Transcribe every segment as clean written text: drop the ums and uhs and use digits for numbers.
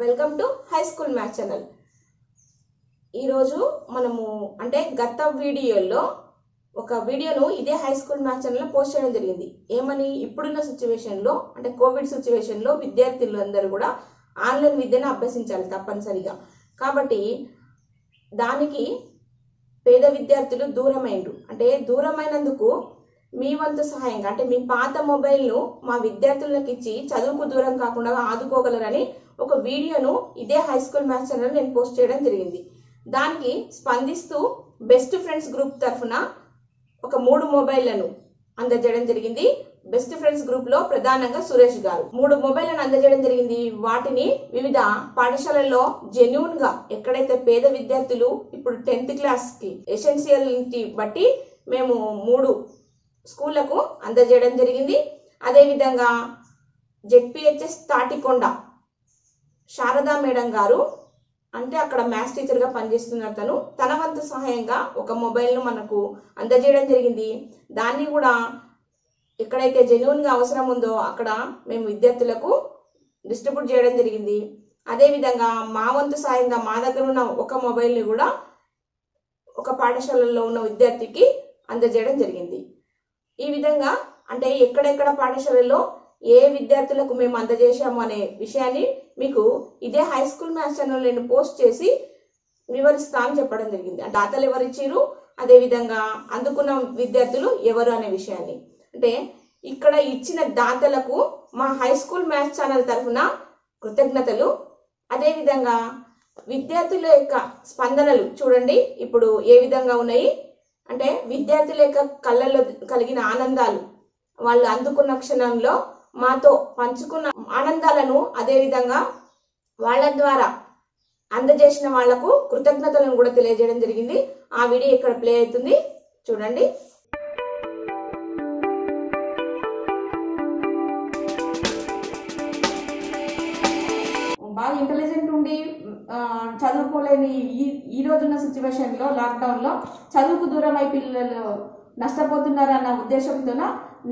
Welcome to high school maths channel. ఈరోజు మనము గత వీడియోలో ఒక వీడియోను ఇదే హై స్కూల్ మ్యాథ్స్ ఛానల్లో పోస్ట్ చేయడం జరిగింది. ఏమని, ఇప్పుడున్న సిచ్యువేషన్లో కోవిడ్ సిచ్యువేషన్లో విద్యార్థులందరూ కూడా ఆన్లైన్ విద్యను అభ్యసించాలి తప్పనిసరిగా. కాబట్టి దానికి పేద విద్యార్థులు దూరమైనందుకు మీ వంతు సహాయంగా మీ పాత మొబైల్ను మా విద్యార్థులకు ఇచ్చి చదువుకు దూరం కాకుండా ఆదుకోగలరని ఒక వీడియోను ఇదే హై స్కూల్ మ్యాథ్స్ ఛానల్ నేను పోస్ట్ చేయడం జరిగింది. దానికి స్పందిస్తూ బెస్ట్ ఫ్రెండ్స్ గ్రూప్ తరఫున ఒక 3 మొబైళ్లను అందజేయడం జరిగింది. బెస్ట్ ఫ్రెండ్స్ గ్రూప్ లో ప్రధానంగా సురేష్ గారు 3 మొబైళ్లను అందజేయడం జరిగింది. వాటిని వివిధ పాఠశాలల్లో జెన్యూన్ గా ఎక్కడైతే పేద విద్యార్థులు ఇప్పుడు 10th క్లాస్ కి ఎసెన్షియల్ బట్టి మేము 3 స్కూళ్లకు అందజేయడం జరిగింది. అదేవిధంగా జెడ్పిహెచ్ఎస్ తాటికొండ శారదా మేడం గారు అక్కడ మ్యాథ్స్ టీచర్ గా పనిచేస్తున్న తన వంతు సహాయంగా ఒక మొబైల్ ను మనకు అందజేయడం జరిగింది. దాన్ని కూడా ఎక్కడైతే జెన్యూన్ గా అవసరం ఉందో అక్కడ మేము విద్యార్థులకు డిస్ట్రిబ్యూట్ చేయడం జరిగింది. అదేవిధంగా మా వంతు సహాయంగా మా దగ్గర ఉన్న ఒక మొబైల్ ని కూడా ఒక పాఠశాలలో ఉన్న విద్యార్థికి అందజేయడం జరిగింది. ఈ విధంగా ఎక్కడెక్కడ పాఠశాలలో ఏ విద్యార్థులకు మేము అందజేశాము అనే విషయాన్ని మీకు ఇదే హై స్కూల్ మ్యాథ్స్ ఛానల్ నేను పోస్ట్ చేసి వివరిస్తా అని చెప్పడం జరిగింది. దాతలు ఎవరు ఇచ్చిరు, అదేవిధంగా అందుకున్న విద్యార్థులు ఎవరు అనే విషయాన్ని ఇక్కడ ఇచ్చిన దాతలకు మా హై స్కూల్ మ్యాథ్స్ ఛానల్ తరఫున కృతజ్ఞతలు. అదేవిధంగా విద్యార్థుల యొక్క స్పందనలు చూడండి ఇప్పుడు ఏ విధంగా ఉన్నాయి. విద్యార్థుల యొక్క కళ్ళల్లో కలిగిన ఆనందాలు, వాళ్ళు అందుకున్న క్షణంలో మాతో పంచుకున్న ఆనందాలను, అదేవిధంగా వాళ్ళ ద్వారా అందజేసిన వాళ్లకు కృతజ్ఞతలను కూడా తెలియజేయడం జరిగింది. ఆ వీడియో ఇక్కడ ప్లే అవుతుంది, చూడండి. బాగా ఇంటెలిజెంట్ ఉండి చదువుకోలేని ఈ రోజున్న సిచ్యువేషన్ లో లాక్డౌన్ లో చదువుకు దూరం అయి పిల్లలు నష్టపోతున్నారన్న ఉద్దేశంతో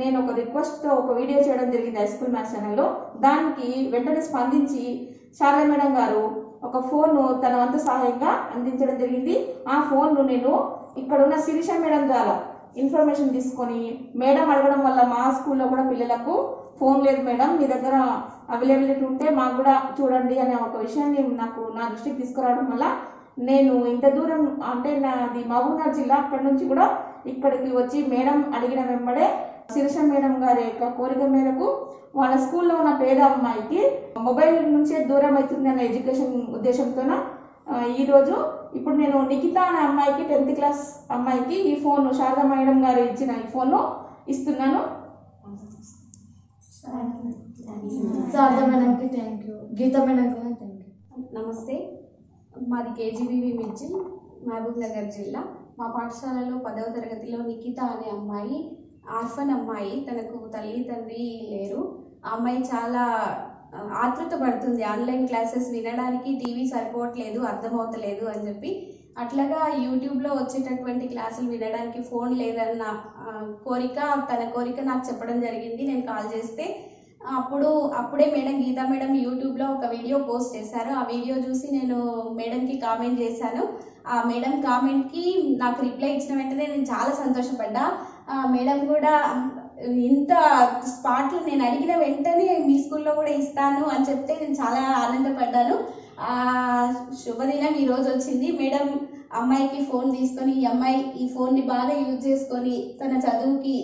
నేను ఒక రిక్వెస్ట్ తో ఒక వీడియో చేయడం జరిగింది హై స్కూల్ మ్యాథ్స్ ఛానల్లో. దానికి వెంటనే స్పందించి శారదా మేడం గారు ఒక ఫోన్ తన వంతు సహాయంగా అందించడం జరిగింది. ఆ ఫోన్ ను నేను ఇక్కడ ఉన్న శిరీష మేడం ద్వారా ఇన్ఫర్మేషన్ తీసుకొని, మేడం అడగడం వల్ల మా స్కూల్లో కూడా పిల్లలకు ఫోన్ లేదు మేడం, మీ దగ్గర అవైలబిలిటీ ఉంటే మాకు కూడా చూడండి అనే ఒక విషయాన్ని నా దృష్టికి తీసుకురావడం వల్ల నేను ఇంత దూరం నాది మహబూబ్నగర్ జిల్లా, అక్కడి నుంచి కూడా ఇక్కడికి వచ్చి మేడం అడిగిన వెంబడే శిరీష మేడం గారి యొక్క కోరిక మేరకు వాళ్ళ స్కూల్లో ఉన్న పేద అమ్మాయికి మొబైల్ నుంచే దూరం అవుతుంది అనే ఎడ్యుకేషన్ ఉద్దేశంతో ఈరోజు ఇప్పుడు నేను నిఖిత అనే అమ్మాయికి 10th క్లాస్ అమ్మాయికి ఈ ఫోన్ శారదా మేడం గారు ఇచ్చిన ఈ ఫోన్ ఇస్తున్నాను. శారదా మేడంకి థ్యాంక్ యూ, గీత మేడంకి థ్యాంక్ యూ. నమస్తే, మాది కేజీబీవి మిర్జిల్, మహబూబ్ నగర్ జిల్లా. మా పాఠశాలలో 10వ తరగతిలో నిఖిత అనే అమ్మాయి ఆర్ఫన్ అమ్మాయి, తనకు తల్లి తండ్రి లేరు. ఆ అమ్మాయి చాలా ఆతృత పడుతుంది ఆన్లైన్ క్లాసెస్ వినడానికి. టీవీ సరిపోవట్లేదు, అర్థమవుతలేదు అని చెప్పి అట్లాగా యూట్యూబ్లో వచ్చేటటువంటి క్లాసులు వినడానికి ఫోన్ లేదన్న తన కోరిక నాకు చెప్పడం జరిగింది. నేను కాల్ చేస్తే అప్పుడే మేడం గీతా మేడం యూట్యూబ్లో ఒక వీడియో పోస్ట్ చేశారు. ఆ వీడియో చూసి నేను మేడంకి కామెంట్ చేశాను. ఆ మేడం కామెంట్కి నాకు రిప్లై ఇచ్చిన వెంటనే నేను చాలా సంతోషపడ్డా. మేడం కూడా ఇంత స్పాట్లు నేను అడిగిన వెంటనే మీ స్కూల్లో కూడా ఇస్తాను అని చెప్తే నేను చాలా ఆనందపడ్డాను. శుభదినం ఈరోజు వచ్చింది. మేడం అమ్మాయికి ఫోన్ తీసుకొని ఈ అమ్మాయి ఈ ఫోన్ని బాగా యూజ్ చేసుకొని తన చదువుకి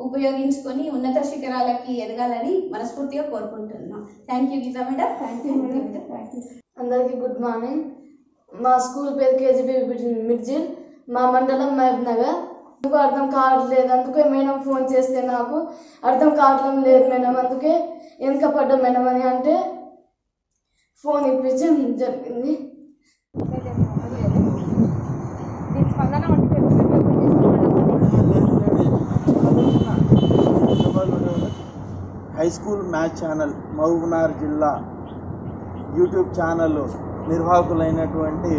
ఉపయోగించుకొని ఉన్నత శిఖరాలకి ఎదగాలని మనస్ఫూర్తిగా కోరుకుంటున్నాం. Thank you Geeta madam. Thank you madam. అందరికీ గుడ్ మార్నింగ్. మా స్కూల్ పేరు కేజీబీ మిర్జిల్, మా మండలం మహబూబ్ నగర్. ఎందుకు అర్థం కావట్లేదు, అందుకే మేడం ఫోన్ చేస్తే నాకు అర్థం కావట్లం లేదు మేడం, అందుకే వెనుక పడ్డా మేడం అని ఫోన్ ఇప్పించడం జరిగింది. High school maths channel Mahabubnagar జిల్లా యూట్యూబ్ ఛానల్ నిర్వాహకులైనటువంటి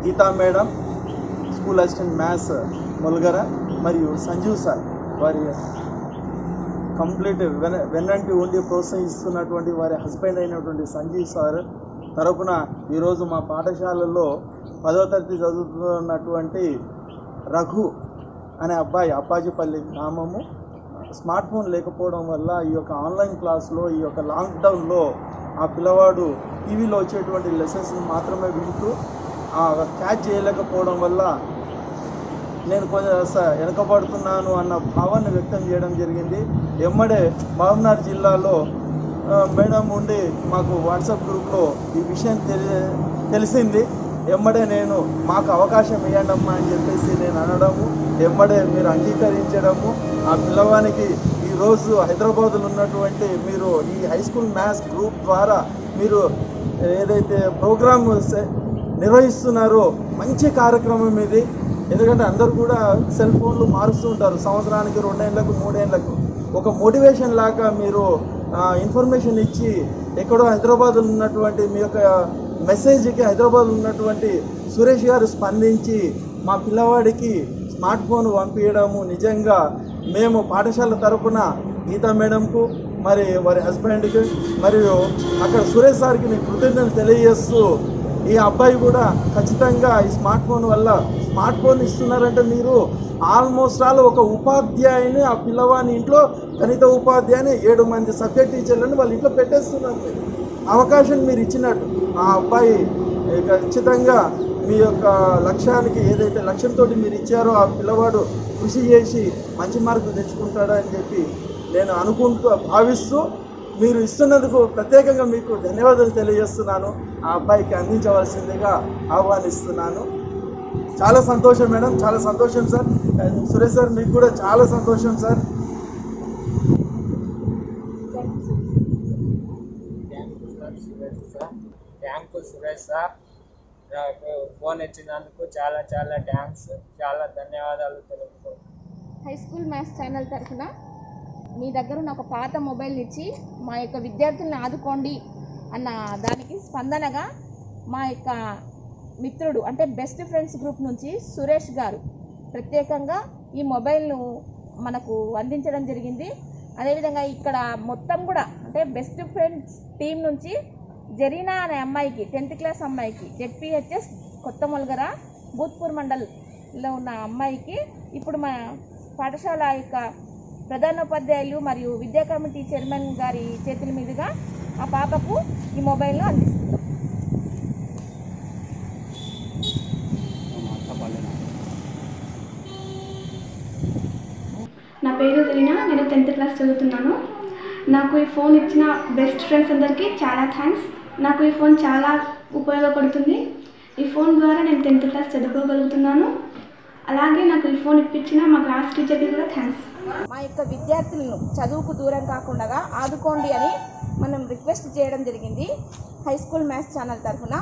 Geeta madam, school assistant maths ముల్గర మరియు సంజీవ్ సార్ వారి కంప్లీట్ వెన్నంటి ఉండి ప్రోత్సహిస్తున్నటువంటి వారి హస్బెండ్ అయినటువంటి సంజీవ్ సార్ తరపున ఈరోజు మా పాఠశాలలో 10వ తరగతి చదువుతున్నటువంటి రఘు అనే అబ్బాయి అప్పాజిపల్లి గ్రామము స్మార్ట్ ఫోన్ లేకపోవడం వల్ల ఈ యొక్క ఆన్లైన్ క్లాస్లో ఈ యొక్క లాక్డౌన్లో ఆ పిల్లవాడు టీవీలో వచ్చేటువంటి లెసన్స్ని మాత్రమే వింటూ క్యాచ్ చేయలేకపోవడం వల్ల నేను కొంచెం వెనకబడుతున్నాను అన్న భావాన్ని వ్యక్తం చేయడం జరిగింది. ఎమ్మడే మహబూబ్నగర్ జిల్లాలో మేడం ఉండి మాకు వాట్సాప్ గ్రూప్లో ఈ విషయం తెలిసింది. ఎమ్మడే నేను మాకు అవకాశం ఇవ్వండమ్మా అని చెప్పేసి నేను అనడము, ఎమ్మడే మీరు అంగీకరించడము, ఆ పిల్లవానికి ఈరోజు హైదరాబాద్లో ఉన్నటువంటి మీరు ఈ హై స్కూల్ మ్యాథ్స్ గ్రూప్ ద్వారా మీరు ఏదైతే ప్రోగ్రామ్ నిర్వహిస్తున్నారో మంచి కార్యక్రమం ఇది. ఎందుకంటే అందరూ కూడా సెల్ ఫోన్లు మారుస్తూ ఉంటారు, సంవత్సరానికి 2 ఏళ్ళకు 3 ఏళ్ళకు. ఒక మోటివేషన్ లాగా మీరు ఇన్ఫర్మేషన్ ఇచ్చి ఎక్కడో హైదరాబాద్లో ఉన్నటువంటి మీ యొక్క మెసేజ్కి హైదరాబాద్లో ఉన్నటువంటి సురేష్ గారు స్పందించి మా పిల్లవాడికి స్మార్ట్ ఫోన్ పంపించడము నిజంగా మేము పాఠశాల తరపున గీతా మేడంకు మరి వారి హస్బెండ్కి మరియు అక్కడ సురేష్ సార్కి నేను కృతజ్ఞతలు తెలియజేస్తూ ఈ అబ్బాయి కూడా ఖచ్చితంగా ఈ స్మార్ట్ ఫోన్ వల్ల స్మార్ట్ ఫోన్ ఇస్తున్నారంటే మీరు ఆల్మోస్ట్ ఆల్ ఒక ఉపాధ్యాయుని ఆ పిల్లవాని ఇంట్లో గణిత ఉపాధ్యాయుని 7 మంది సబ్జెక్ట్ టీచర్లను వాళ్ళ ఇంట్లో పెట్టేస్తున్నారు. అవకాశం మీరు ఇచ్చినట్టు ఆ అబ్బాయి ఖచ్చితంగా మీ యొక్క లక్ష్యానికి ఏదైతే లక్ష్యంతో మీరు ఇచ్చారో ఆ పిల్లవాడు కృషి చేసి మంచి మార్కులు తెచ్చుకుంటాడని చెప్పి నేను భావిస్తూ మీరు ఇస్తున్నందుకు ప్రత్యేకంగా మీకు ధన్యవాదాలు తెలియజేస్తున్నాను. ఆ అబ్బాయికి అందించవలసిందిగా ఆహ్వానిస్తున్నాను. చాలా సంతోషం మేడం, చాలా సంతోషం సార్. సురేష్ సార్ మీకు కూడా చాలా సంతోషం sir. Thank you Suresh sir, నాకు ఫోన్ ఇచ్చినందుకు చాలా చాలా థ్యాంక్స్, చాలా ధన్యవాదాలు తెలుపుకుంటున్నాను. హై స్కూల్ మ్యాథ్స్ ఛానల్ తరఫున మీ దగ్గర ఉన్న ఒక పాత మొబైల్ ఇచ్చి మా యొక్క విద్యార్థులను ఆదుకోండి అన్న దానికి స్పందనగా మా యొక్క మిత్రుడు అంటే బెస్ట్ ఫ్రెండ్స్ గ్రూప్ నుంచి సురేష్ గారు ప్రత్యేకంగా ఈ మొబైల్ను మనకు అందించడం జరిగింది. అదేవిధంగా ఇక్కడ మొత్తం కూడా అంటే బెస్ట్ ఫ్రెండ్స్ టీం నుంచి జరీనా అనే అమ్మాయికి 10th క్లాస్ అమ్మాయికి జెడ్పీహెచ్ఎస్ కొత్త మొలగర భూత్పూర్ మండల్లో ఉన్న అమ్మాయికి ఇప్పుడు మా పాఠశాల యొక్క ప్రధానోపాధ్యాయులు మరియు విద్యా కమిటీ చైర్మన్ గారి చేతుల మీదుగా ఆ పాపకు ఈ మొబైల్ను అందిస్తుంది. నా పేరు జరీనా, నేను 10th క్లాస్ చదువుతున్నాను. నాకు ఈ ఫోన్ ఇచ్చిన బెస్ట్ ఫ్రెండ్స్ అందరికీ చాలా థ్యాంక్స్. నాకు ఈ ఫోన్ చాలా ఉపయోగపడుతుంది. ఈ ఫోన్ ద్వారా నేను 10th క్లాస్ చదువుకోగలుగుతున్నాను. అలాగే నాకు ఈ ఫోన్ ఇప్పించిన మా క్లాస్ టీచర్కి కూడా థ్యాంక్స్. మా యొక్క విద్యార్థులను చదువుకు దూరం కాకుండా ఆదుకోండి అని మనం రిక్వెస్ట్ చేయడం జరిగింది హై స్కూల్ మ్యాథ్స్ ఛానల్ తరఫున.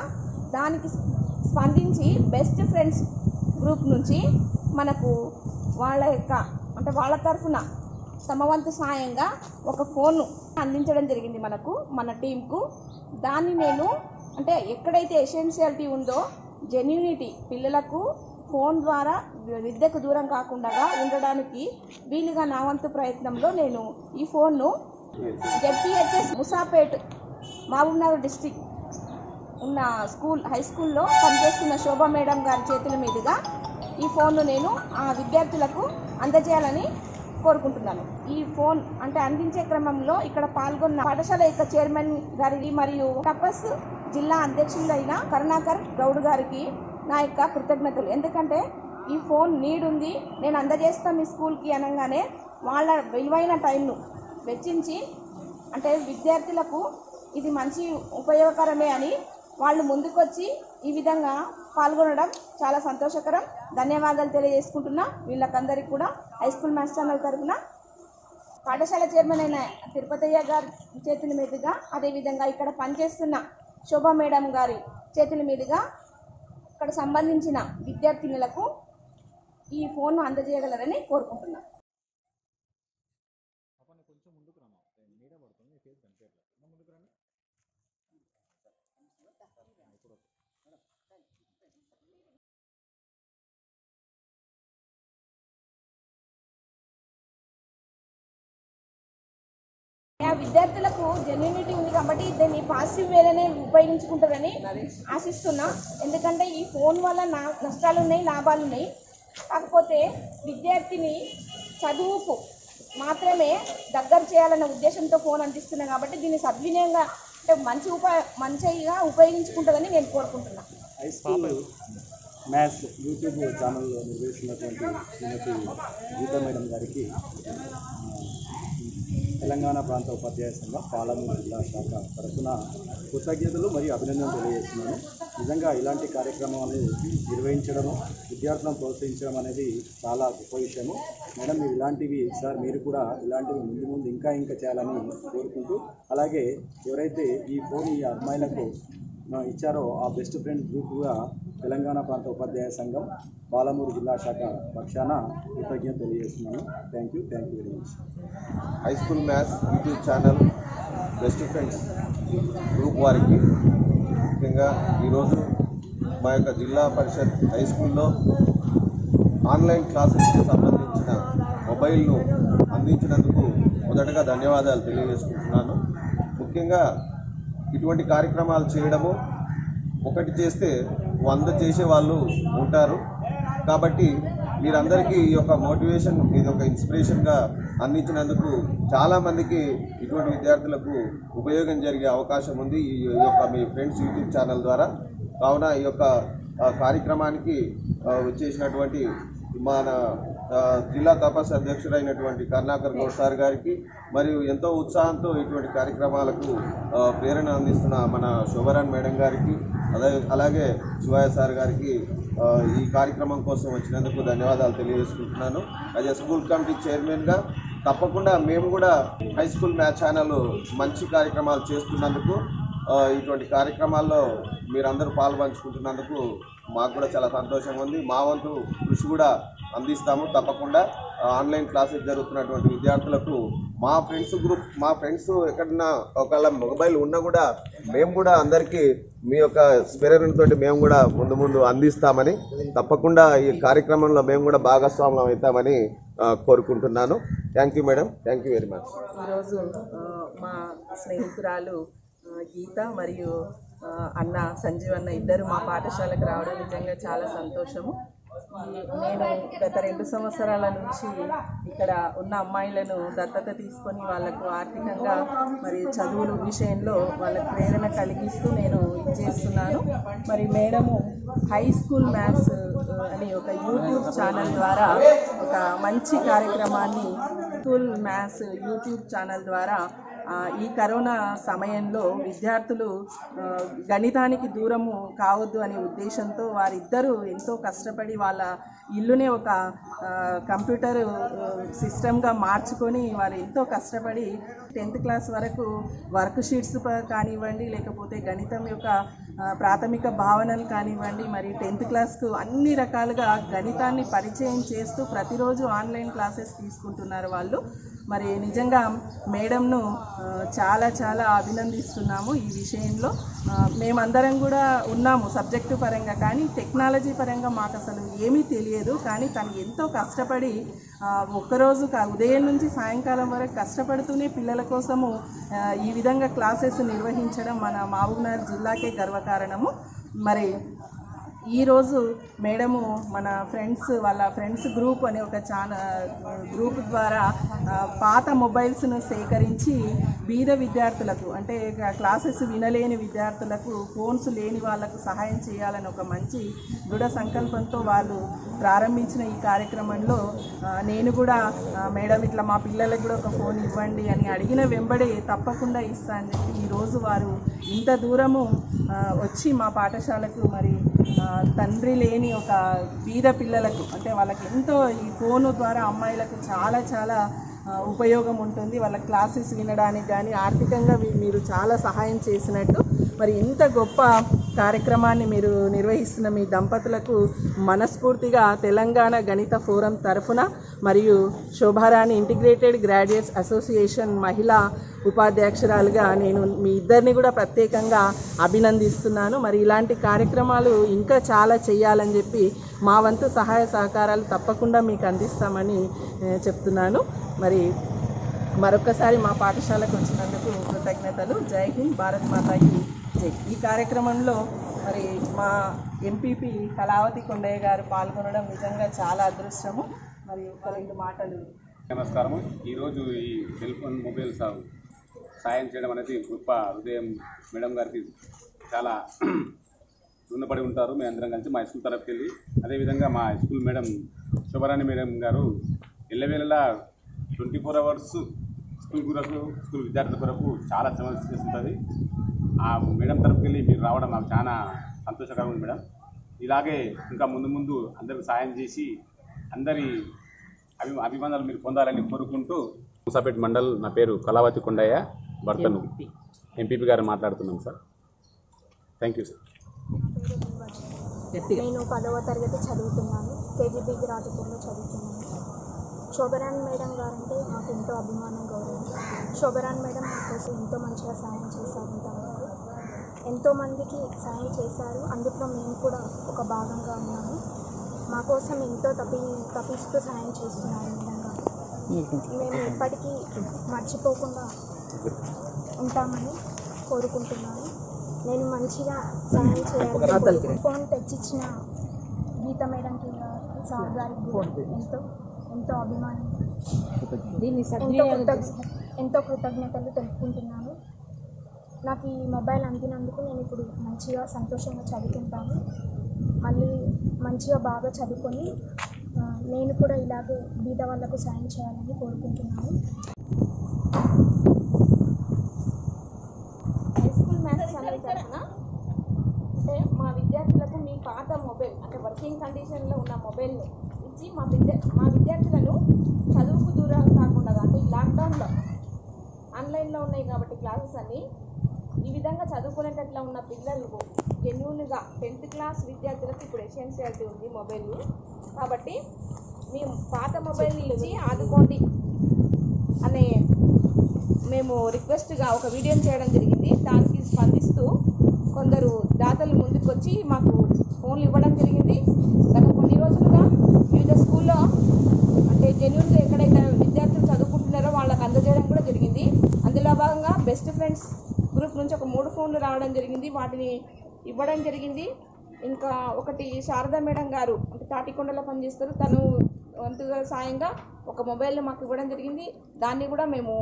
దానికి స్పందించి బెస్ట్ ఫ్రెండ్స్ గ్రూప్ నుంచి మనకు వాళ్ళ యొక్క అంటే వాళ్ళ తరఫున తమ వంతు సాయంగా ఒక ఫోన్ను అందించడం జరిగింది మన టీంకు. దాన్ని నేను అంటే ఎక్కడైతే ఎసెన్షియాలిటీ ఉందో జెన్యూనిటీ పిల్లలకు ఫోన్ ద్వారా విద్యకు దూరం కాకుండా ఉండడానికి వీలుగా నా వంతు ప్రయత్నంలో నేను ఈ ఫోన్ను జెడ్పీహెచ్ఎస్ ముసాపేట్ మహబూబ్నగర్ డిస్టిక్ ఉన్న హై స్కూల్లో పనిచేస్తున్న శోభా మేడం గారి చేతుల మీదుగా ఈ ఫోన్ను నేను ఆ విద్యార్థులకు అందజేయాలని కోరుకుంటున్నాను. ఈ ఫోన్ అంటే అందించే క్రమంలో ఇక్కడ పాల్గొన్న పాఠశాల యొక్క చైర్మన్ గారికి మరియు టపస్ జిల్లా అధ్యక్షులైన కరుణాకర్ గౌడ్ గారికి నా యొక్క కృతజ్ఞతలు. ఎందుకంటే ఈ ఫోన్ నీడ్ ఉంది, నేను అందజేస్తాను మీ స్కూల్కి అనగానే వాళ్ళ విలువైన టైంను వెచ్చించి అంటే విద్యార్థులకు ఇది మంచి ఉపయోగకరమే అని వాళ్ళు ముందుకొచ్చి ఈ విధంగా పాల్గొనడం చాలా సంతోషకరం. ధన్యవాదాలు తెలియజేసుకుంటున్నా వీళ్ళకందరికీ కూడా హై స్కూల్ మ్యాథ్స్ ఛానల్ తరఫున. పాఠశాల చైర్మన్ అయిన తిరుపతయ్య గారి చేతుల మీదుగా అదేవిధంగా ఇక్కడ పనిచేస్తున్న శోభా మేడం గారి చేతుల మీదుగా ఇక్కడ సంబంధించిన విద్యార్థినులకు ఈ ఫోన్ను అందజేయగలరని కోరుకుంటున్నాను. ఆ విద్యార్థులకు జెన్యూనిటీ ఉంది కాబట్టి దీన్ని పాజిటివ్ వేలోనే ఉపయోగించుకుంటారని ఆశిస్తున్నా. ఎందుకంటే ఈ ఫోన్ వల్ల నష్టాలు ఉన్నాయి, లాభాలు ఉన్నాయి. కాకపోతే విద్యార్థిని చదువుకు మాత్రమే దగ్గర చేయాలన్న ఉద్దేశంతో ఫోన్ అందిస్తున్నా కాబట్టి దీన్ని సద్వినియోగంగా అంటే మంచిగా ఉపయోగించుకుంటుందని నేను కోరుకుంటున్నాను. హై స్కూల్ మ్యాథ్స్ యూట్యూబ్ ఛానల్లో నిర్వహిస్తున్నటువంటి శ్రీమతి గీతా మేడం గారికి తెలంగాణ ప్రాంత ఉపాధ్యాయ సంఘం పాలమూరు జిల్లా శాఖ తరఫున కృతజ్ఞతలు మరియు అభినందనలు తెలియజేస్తున్నాను. నిజంగా ఇలాంటి కార్యక్రమాలు నిర్వహించడము, విద్యార్థులను ప్రోత్సహించడం అనేది చాలా గొప్ప విషయము. మేడం మీరు ఇలాంటివి మీరు కూడా ఇలాంటివి ముందు ఇంకా చేయాలని కోరుకుంటూ, అలాగే ఎవరైతే ఈ ఫోన్ ఈ అమ్మాయిలకు ఇచ్చారో ఆ బెస్ట్ ఫ్రెండ్ గ్రూప్గా తెలంగాణ ప్రాంత ఉపాధ్యాయ సంఘం పాలమూరు జిల్లా శాఖ పక్షాన కృతజ్ఞత తెలియజేస్తున్నాను. Thank you very much. High school maths YouTube channel best friends group వారికి ముఖ్యంగా ఈరోజు మా యొక్క జిల్లా పరిషత్ హై స్కూల్లో ఆన్లైన్ క్లాసెస్కి సంబంధించిన మొబైల్ను అందించినందుకు మొదటగా ధన్యవాదాలు తెలియజేసుకుంటున్నాను. ముఖ్యంగా ఇటువంటి కార్యక్రమాలు చేయడము, ఒకటి చేస్తే 100 చేసే వాళ్ళు ఉంటారు. కాబట్టి మీరందరికీ ఈ యొక్క మోటివేషన్, ఇది ఒక ఇన్స్పిరేషన్గా అందించినందుకు చాలామందికి ఇటువంటి విద్యార్థులకు ఉపయోగం జరిగే అవకాశం ఉంది ఈ యొక్క మీ ఫ్రెండ్స్ యూట్యూబ్ ఛానల్ ద్వారా. కావున ఈ యొక్క కార్యక్రమానికి వచ్చేసినటువంటి మన జిల్లా తపస్ అధ్యక్షుడైనటువంటి కరుణాకర్ గౌడ్ సార్ గారికి, మరియు ఎంతో ఉత్సాహంతో ఇటువంటి కార్యక్రమాలకు ప్రేరణ అందిస్తున్న మన శోభరాన్ మేడం గారికి, అలాగే శివయ్య సార్ గారికి ఈ కార్యక్రమం కోసం వచ్చినందుకు ధన్యవాదాలు తెలియజేసుకుంటున్నాను. యాజ్ ఎ స్కూల్ కమిటీ చైర్మన్గా తప్పకుండా మేము కూడా హై స్కూల్ మ్యాథ్స్ ఛానల్ మంచి కార్యక్రమాలు చేస్తున్నందుకు, ఇటువంటి కార్యక్రమాల్లో మీరందరూ పాల్పంచుకుంటున్నందుకు మాకు కూడా చాలా సంతోషంగా ఉంది. మా వంతు కృషి కూడా అందిస్తాము తప్పకుండా. ఆన్లైన్ క్లాసెస్ జరుగుతున్నటువంటి విద్యార్థులకు మా ఫ్రెండ్స్ ఎక్కడన్నా ఒకవేళ మొబైల్ ఉన్నా కూడా మేము కూడా అందరికీ మీ యొక్క ప్రేరణతో మేము కూడా ముందు అందిస్తామని, తప్పకుండా ఈ కార్యక్రమంలో మేము కూడా భాగస్వాములం అవుతామని కోరుకుంటున్నాను. Thank you madam, thank you very much. ఈరోజు మా స్నేహితురాలు గీత మరియు అన్న సంజీవ్ అన్న ఇద్దరు మా పాఠశాలకు రావడం నిజంగా చాలా సంతోషము. నేను గత 2 సంవత్సరాల నుంచి ఇక్కడ ఉన్న అమ్మాయిలను దత్తత తీసుకొని వాళ్ళకు ఆర్థికంగా మరి చదువుల విషయంలో వాళ్ళకు ప్రేరణ కలిగిస్తూ నేను చేస్తున్నాను. మరి మేడము హై స్కూల్ మ్యాథ్స్ అని ఒక యూట్యూబ్ ఛానల్ ద్వారా ఒక మంచి కార్యక్రమాన్ని స్కూల్ మ్యాథ్స్ యూట్యూబ్ ఛానల్ ద్వారా ఈ కరోనా సమయంలో విద్యార్థులు గణితానికి దూరము కావద్దు అనే ఉద్దేశంతో వారిద్దరూ ఎంతో కష్టపడి వాళ్ళ ఇల్లునే ఒక కంప్యూటర్ సిస్టమ్గా మార్చుకొని వారు ఎంతో కష్టపడి 10th క్లాస్ వరకు వర్క్ షీట్స్ కానివ్వండి, లేకపోతే గణితం యొక్క ప్రాథమిక భావనలు కానివ్వండి, మరి 10th క్లాస్కు అన్ని రకాలుగా గణితాన్ని పరిచయం చేస్తూ ప్రతిరోజు ఆన్లైన్ క్లాసెస్ తీసుకుంటున్నారు వాళ్ళు. మరి నిజంగా మేడంను చాలా అభినందిస్తున్నాము ఈ విషయంలో. మేమందరం కూడా ఉన్నాము సబ్జెక్టు పరంగా, కానీ టెక్నాలజీ పరంగా మాకు అసలు ఏమీ తెలియదు. కానీ తను ఎంతో కష్టపడి ఒక్కరోజు ఉదయం నుంచి సాయంకాలం వరకు కష్టపడుతూనే పిల్లల కోసము ఈ విధంగా క్లాసెస్ నిర్వహించడం మన మహబూబ్నగర్ జిల్లాకే గర్వకారణము. మరి ఈరోజు మేడము మన వాళ్ళ ఫ్రెండ్స్ గ్రూప్ అనే ఒక గ్రూప్ ద్వారా పాత మొబైల్స్ను సేకరించి బీద విద్యార్థులకు, అంటే క్లాసెస్ వినలేని విద్యార్థులకు, ఫోన్స్ లేని వాళ్ళకు సహాయం చేయాలని ఒక మంచి దృఢ సంకల్పంతో వాళ్ళు ప్రారంభించిన ఈ కార్యక్రమంలో నేను కూడా మేడం ఇట్లా మా పిల్లలకు కూడా ఒక ఫోన్ ఇవ్వండి అని అడిగిన వెంబడే తప్పకుండా ఇస్తా అని చెప్పి ఈరోజు వారు ఇంత దూరము వచ్చి మా పాఠశాలకు మరి తండ్రి లేని ఒక బీద పిల్లలకు, అంటే వాళ్ళకి ఎంతో ఈ ఫోను ద్వారా అమ్మాయిలకు చాలా ఉపయోగం ఉంటుంది. వాళ్ళ క్లాసెస్ వినడానికి కానీ ఆర్థికంగా మీరు చాలా సహాయం చేసినట్టు. మరి ఇంత గొప్ప కార్యక్రమాన్ని మీరు నిర్వహిస్తున్న మీ దంపతులకు మనస్ఫూర్తిగా తెలంగాణ గణిత ఫోరం తరఫున మరియు శోభారాణి ఇంటిగ్రేటెడ్ గ్రాడ్యుయేట్స్ అసోసియేషన్ మహిళా ఉపాధ్యక్షురాలుగా నేను మీ ఇద్దరిని కూడా ప్రత్యేకంగా అభినందిస్తున్నాను. మరి ఇలాంటి కార్యక్రమాలు ఇంకా చాలా చేయాలని చెప్పి మా వంతు సహాయ సహకారాలు తప్పకుండా మీకు అందిస్తామని చెప్తున్నాను. మరి మరొక్కసారి మా పాఠశాలకు వచ్చినందుకు కృతజ్ఞతలు. జై హింద్, భారత్ మాతాకి జై. ఈ కార్యక్రమంలో మరి మా ఎంపీపీ కళావతి కొండయ్య గారు పాల్గొనడం నిజంగా చాలా అదృష్టము. మరి ఒక 2 మాటలు. నమస్కారము. ఈరోజు ఈ సెల్ ఫోన్ మొబైల్ సాయం చేయడం అనేది గొప్ప హృదయం. మేడం గారికి చాలా రుణపడి ఉంటారు. మేము అందరం కలిసి మా స్కూల్ తరఫుకి వెళ్ళి, అదేవిధంగా మా స్కూల్ మేడం శోభరాణి మేడం గారు ఎల్లవేళలా 24 అవర్స్ స్కూల్ విద్యార్థుల కొరకు చాలా శ్రమ చేస్తుంటుంది. ఆ మేడం తరఫుకి వెళ్ళి మీరు రావడం నాకు చాలా సంతోషకరంగా ఉంది మేడం. ఇలాగే ఇంకా ముందు అందరికి సాయం చేసి అందరి అభిమానాలు మీరు పొందాలని కోరుకుంటూ, మూసాపేట మండల్, నా పేరు కళావతి కొండయ్య, భర్తను ఎంపీపీ గారు మాట్లాడుతున్నాం సార్. Thank you sir. నేను 10వ తరగతి చదువుతున్నాను. కేజీబీవి రాజపూర్లో చదువుతున్నాను. శోభరాణి మేడం గారంటే నాకు ఎంతో అభిమానం, గౌరవం. శోభరాణి మేడం నా కోసం ఎంతో మంచిగా సాయం చేశారు. ఇంతవరకు ఎంతోమందికి సాయం చేశారు. అందులో మేము కూడా ఒక భాగంగా ఉన్నాము. మా కోసం ఎంతో తప్పిస్తూ సాయం చేస్తున్నారు మేడం గారు. మేము ఎప్పటికీ మర్చిపోకుండా ఉంటామని కోరుకుంటున్నాను. నేను మంచిగా సాయం చేయాలి. ఫోన్ తెచ్చిచ్చిన గీత మేడంకి సార్ గారికి ఎంతో అభిమానం, ఎంతో కృతజ్ఞతలు తెలుపుకుంటున్నాను. నాకు ఈ మొబైల్ అందినందుకు నేను ఇప్పుడు మంచిగా సంతోషంగా చదువుకుంటాను. మళ్ళీ మంచిగా బాగా చదువుకొని నేను కూడా ఇలాగే బీద వాళ్ళకు సాయం చేయాలని కోరుకుంటున్నాను. హై స్కూల్ మ్యాథ్స్ ఛానల్ తరఫున అంటే మా విద్యార్థులకు మీ పాత మొబైల్ అంటే వర్కింగ్ కండిషన్లో ఉన్న మొబైల్ని ఇచ్చి మా విద్యార్థులను చదువుకు దూరం కాకుండా, అంటే ఈ లాక్డౌన్లో ఆన్లైన్లో ఉన్నాయి కాబట్టి క్లాసెస్ అన్నీ ఈ విధంగా చదువుకునేటట్లా ఉన్న పిల్లలకు జెన్యూన్గా 10th క్లాస్ విద్యార్థులకు ఇప్పుడు ఎసెన్షియాలిటీ ఉంది మొబైల్. కాబట్టి మేము పాత మొబైల్ని ఇచ్చి ఆదుకోండి అనే మేము రిక్వెస్ట్గా ఒక వీడియోని చేయడం జరిగింది. దానికి స్పందిస్తూ కొందరు దాతలు ముందుకొచ్చి మాకు ఫోన్లు ఇవ్వడం జరిగింది. గత కొన్ని రోజులుగా వివిధ స్కూల్లో అంటే జెన్యూన్గా ఎక్కడైతే విద్యార్థులు చదువుకుంటున్నారో వాళ్ళకి అందజేయడం కూడా జరిగింది. అందులో భాగంగా బెస్ట్ ఫ్రెండ్స్ గ్రూప్ నుంచి ఒక 3 ఫోన్లు రావడం జరిగింది. వాటిని ఇవ్వడం జరిగింది. ఇంకా ఒకటి శారదా మేడం గారు అంటే తాటికొండలో పనిచేస్తారు, తను వంతుగా సాయంగా ఒక మొబైల్ని మాకు ఇవ్వడం జరిగింది. దాన్ని కూడా మేము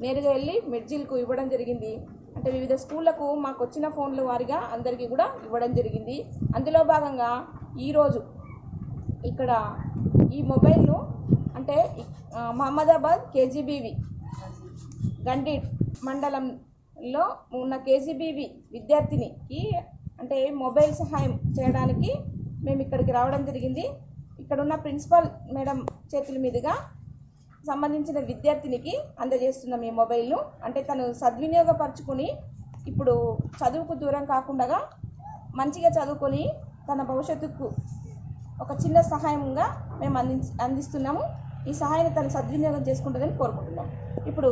నేరుగా వెళ్ళి మెడ్జిల్కు ఇవ్వడం జరిగింది. అంటే వివిధ స్కూళ్లకు మాకు వచ్చిన ఫోన్ల వారిగా అందరికీ కూడా ఇవ్వడం జరిగింది. అందులో భాగంగా ఈరోజు ఇక్కడ ఈ మొబైల్ను అంటే మహమ్మదాబాద్ కేజీబీవి గండి మండలంలో ఉన్న కేజీబీవి విద్యార్థినికి అంటే మొబైల్ సహాయం చేయడానికి మేము ఇక్కడికి రావడం జరిగింది. ఇక్కడున్న ప్రిన్సిపల్ మేడం చేతుల మీదుగా సంబంధించిన విద్యార్థినికి అందజేస్తున్నాం ఈ మొబైల్ను. అంటే తను సద్వినియోగపరుచుకొని ఇప్పుడు చదువుకు దూరం కాకుండా మంచిగా చదువుకొని తన భవిష్యత్తుకు ఒక చిన్న సహాయంగా మేము అందిస్తున్నాము. ఈ సహాయాన్ని తను సద్వినియోగం చేసుకుంటుందని కోరుకుంటున్నాం. ఇప్పుడు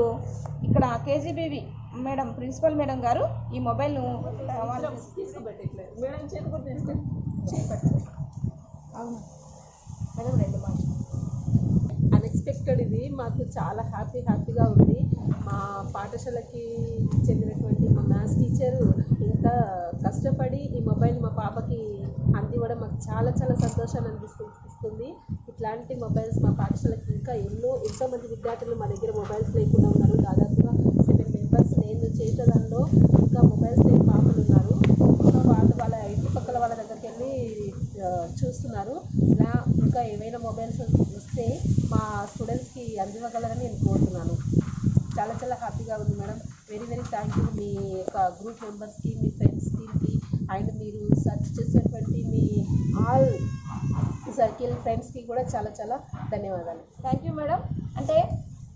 ఇక్కడ కేజీబీవి మేడం ప్రిన్సిపల్ మేడం గారు ఈ మొబైల్ను అవును మేడం 2 మాటలు. అన్ఎక్స్పెక్టెడ్ ఇది మాకు చాలా హ్యాపీగా ఉంది. మా పాఠశాలకి చెందినటువంటి మా మ్యాథ్స్ టీచరు ఇంత కష్టపడి ఈ మొబైల్ మా పాపకి అందివ్వడం మాకు చాలా సంతోషాన్ని అనిపిస్తుంది. ఇట్లాంటి మొబైల్స్ మా పాఠశాలకి ఇంకా ఎంతోమంది విద్యార్థులు మా దగ్గర మొబైల్స్ లేకుండా ఉన్నారు. దాదాపుగా 7 మెంబర్స్ నేను చేసేదానిలో ఇంకా మొబైల్స్ లేని పాపలు ఉన్నారు. వాళ్ళ ఇంటి పక్కల వాళ్ళ దగ్గరికి వెళ్ళి చూస్తున్నారు. ఇలా ఇంకా ఏమైనా మొబైల్స్ ఇస్తే మా స్టూడెంట్స్కి అందివ్వగలరని నేను కోరుతున్నాను. చాలా హ్యాపీగా ఉంది మేడం. వెరీ థ్యాంక్ యూ మీ యొక్క గ్రూప్ మెంబర్స్కి, మీ ఫ్రెండ్స్ టీమ్కి అండ్ మీరు సర్చ్ చేసేటువంటి మీ ఆల్ సర్కిల్ ఫ్రెండ్స్కి కూడా చాలా ధన్యవాదాలు. Thank you madam. అంటే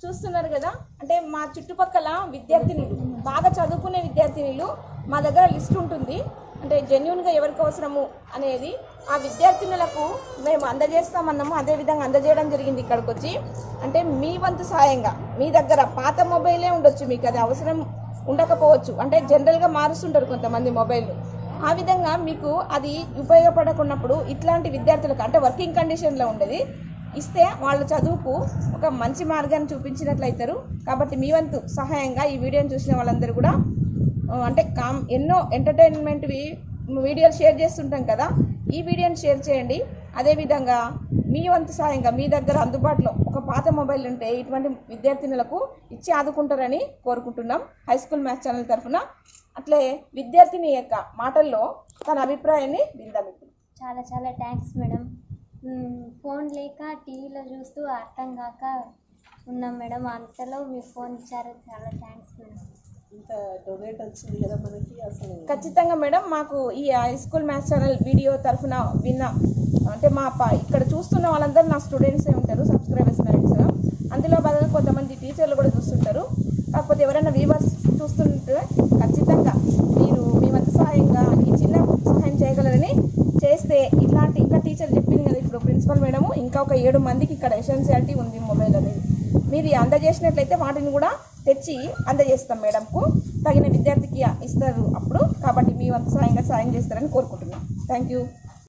చూస్తున్నారు కదా, అంటే మా చుట్టుపక్కల విద్యార్థిని బాగా చదువుకునే విద్యార్థినిలు మా దగ్గర లిస్ట్ ఉంటుంది. అంటే జెన్యూన్గా ఎవరికి అవసరము అనేది ఆ విద్యార్థినులకు మేము అందజేస్తామన్నాము. అదేవిధంగా అందజేయడం జరిగింది ఇక్కడికి వచ్చి. అంటే మీ వంతు సాయంగా మీ దగ్గర పాత మొబైలే ఉండొచ్చు, మీకు అది అవసరం ఉండకపోవచ్చు. అంటే జనరల్గా మారుస్తుంటారు కొంతమంది మొబైల్. ఆ విధంగా మీకు అది ఉపయోగపడకున్నప్పుడు ఇట్లాంటి విద్యార్థులకు అంటే వర్కింగ్ కండిషన్లో ఉండేది ఇస్తే వాళ్ళ చదువుకు ఒక మంచి మార్గాన్ని చూపించినట్లయితారు. కాబట్టి మీ వంతు సహాయంగా ఈ వీడియోని చూసిన వాళ్ళందరూ కూడా అంటే ఎన్నో ఎంటర్టైన్మెంట్ వీడియోలు షేర్ చేస్తుంటాం కదా, ఈ వీడియోని షేర్ చేయండి. అదేవిధంగా మీ వంతు సహాయంగా మీ దగ్గర అందుబాటులో ఒక పాత మొబైల్ ఉంటే ఇటువంటి విద్యార్థినులకు ఇచ్చి ఆదుకుంటారని కోరుకుంటున్నాం హై స్కూల్ మ్యాథ్స్ ఛానల్ తరఫున. అట్లే విద్యార్థిని యొక్క మాటల్లో తన అభిప్రాయాన్ని విందాం. చాలా చాలా థ్యాంక్స్ మేడం. ఫోన్ లేక టీవీలో చూస్తూ అర్థం కాక ఉన్నాం మేడం, అంతలో మీ ఫోన్ ఇచ్చారు, చాలా థ్యాంక్స్ మేడం. ఇంత డొనేట్ వచ్చింది కదా మనకి అసలు. ఖచ్చితంగా మేడం, మాకు ఈ high school maths channel video తరఫున అంటే మా ఇక్కడ చూస్తున్న వాళ్ళందరూ నా స్టూడెంట్సే ఉంటారు, సబ్స్క్రైబర్స్ మ్యాథ్స్. అందులో భాగంగా కొంతమంది టీచర్లు కూడా చూస్తుంటారు. కాకపోతే ఎవరైనా వ్యూవర్స్ చూస్తుంటే ఖచ్చితంగా మీరు మీ వంతు సహాయంగా ఈ చిన్న సహాయం చేయగలరని చేస్తే ఇట్లాంటి ఇంకా టీచర్ చెప్పింది కదా ఇప్పుడు ప్రిన్సిపల్ మేడము, ఇంకా ఒక 7 మందికి ఇక్కడ ఎసెన్షియాలిటీ ఉంది మొబైల్ అనేది. మీరు అందజేసినట్లయితే వాటిని కూడా తెచ్చి అందజేస్తాం మేడంకు, తగిన విద్యార్థికి ఇస్తారు అప్పుడు. కాబట్టి మీ వంతు సాయం చేస్తారని కోరుకుంటున్నాం. Thank you.